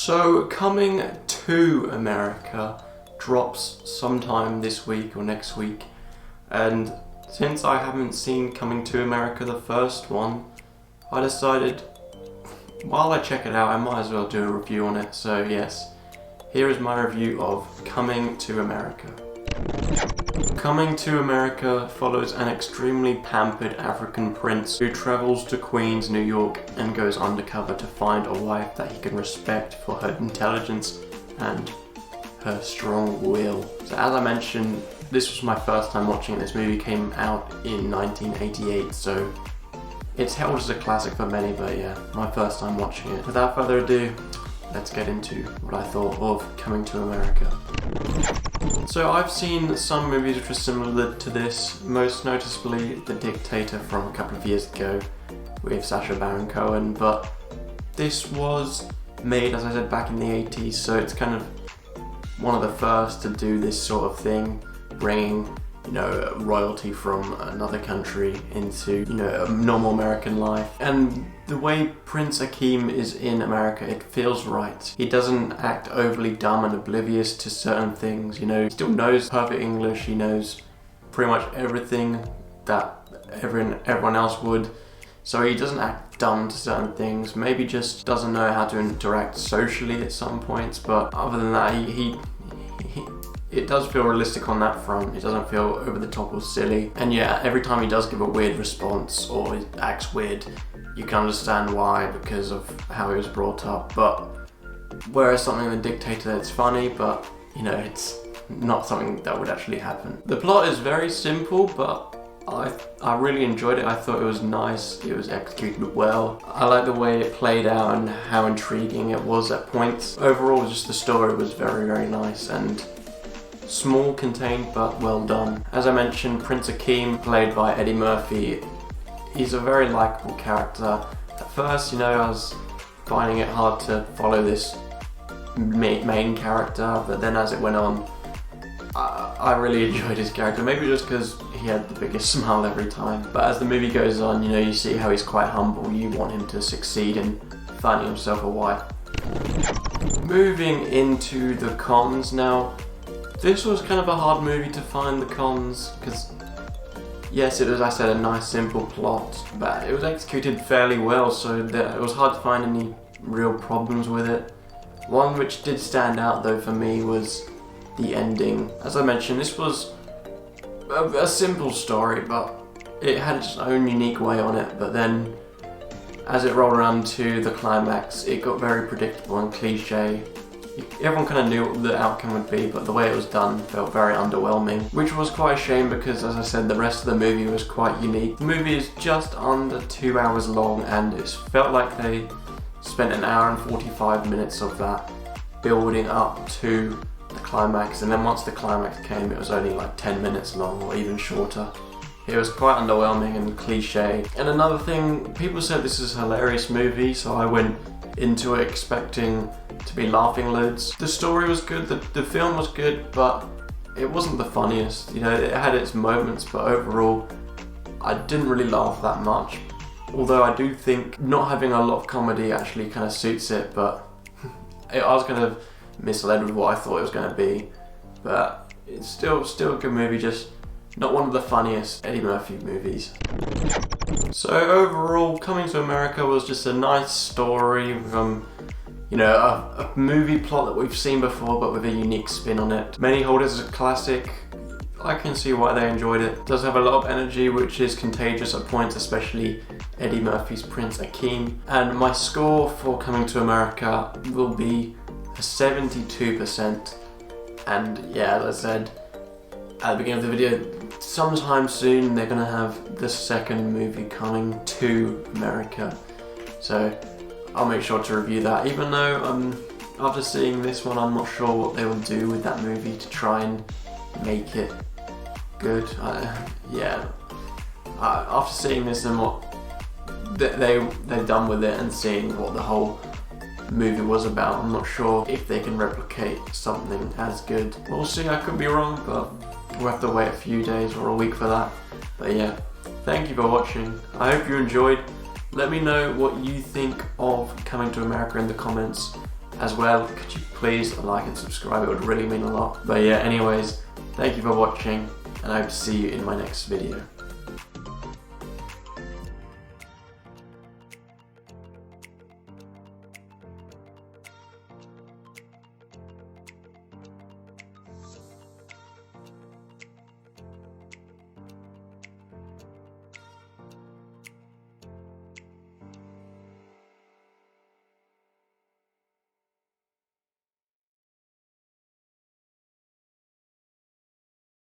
So Coming to America drops sometime this week or next week, and since I haven't seen Coming to America, the first one, I decided while I check it out I might as well do a review on it. So yes, here is my review of Coming to America. Coming to America follows an extremely pampered African prince who travels to Queens, New York and goes undercover to find a wife that he can respect for her intelligence and her strong will. So as I mentioned, this was my first time watching it. This movie came out in 1988, so it's held as a classic for many, but yeah, my first time watching it. Without further ado, let's get into what I thought of Coming to America. So I've seen some movies which are similar to this, most noticeably The Dictator from a couple of years ago with Sacha Baron Cohen, but this was made, as I said, back in the 80s, so it's kind of one of the first to do this sort of thing, bringing, royalty from another country into, a normal American life. And the way Prince Akeem is in America, it feels right. He doesn't act overly dumb and oblivious to certain things, he still knows perfect English, he knows pretty much everything that everyone else would. So he doesn't act dumb to certain things, maybe just doesn't know how to interact socially at some points, but other than that, it does feel realistic on that front. It doesn't feel over the top or silly. And yeah, every time he does give a weird response or he acts weird, you can understand why, because of how he was brought up. But whereas something in The Dictator, it's funny, but it's not something that would actually happen. The plot is very simple, but I really enjoyed it. I thought it was nice, it was executed well. I like the way it played out and how intriguing it was at points. Overall, just the story was very, very nice and small, contained, but well done. As I mentioned, Prince Akeem, played by Eddie Murphy, he's a very likeable character. At first, I was finding it hard to follow this main character, but then as it went on, I really enjoyed his character, maybe just because he had the biggest smile every time. But as the movie goes on, you see how he's quite humble. You want him to succeed in finding himself a wife. Moving into the cons now. This was kind of a hard movie to find the cons, because yes, it was, I said, a nice simple plot, but it was executed fairly well, so it was hard to find any real problems with it. One which did stand out though for me was the ending. As I mentioned, this was a simple story, but it had its own unique way on it, but then as it rolled around to the climax, it got very predictable and cliche. Everyone kind of knew what the outcome would be, but the way it was done felt very underwhelming, which was quite a shame because, as I said, the rest of the movie was quite unique. The movie is just under 2 hours long, and it felt like they spent an hour and 45 minutes of that building up to the climax, and then once the climax came, it was only like 10 minutes long or even shorter. It was quite underwhelming and cliche. And another thing, people said this is a hilarious movie, so I went into it expecting to be laughing loads. The story was good, the film was good, but it wasn't the funniest. It had its moments, but overall I didn't really laugh that much. Although I do think not having a lot of comedy actually kind of suits it, but I was kind of misled with what I thought it was going to be. But it's still a good movie, just not one of the funniest Eddie Murphy movies. So overall, Coming to America was just a nice story with a movie plot that we've seen before, but with a unique spin on it. Many hold it as a classic. I can see why they enjoyed it. It does have a lot of energy, which is contagious at points, especially Eddie Murphy's Prince Akeem. And my score for Coming to America will be a 72%. And yeah, as I said at the beginning of the video, sometime soon they're gonna have the second movie Coming to America. So I'll make sure to review that, even though after seeing this one, I'm not sure what they will do with that movie to try and make it good. After seeing this and what they've done with it and seeing what the whole movie was about, I'm not sure if they can replicate something as good. We'll see, I could be wrong, but we'll have to wait a few days or a week for that. But yeah, thank you for watching. I hope you enjoyed. Let me know what you think of Coming to America in the comments. as well, could you please like and subscribe? It would really mean a lot. But yeah, anyways, thank you for watching, and I hope to see you in my next video.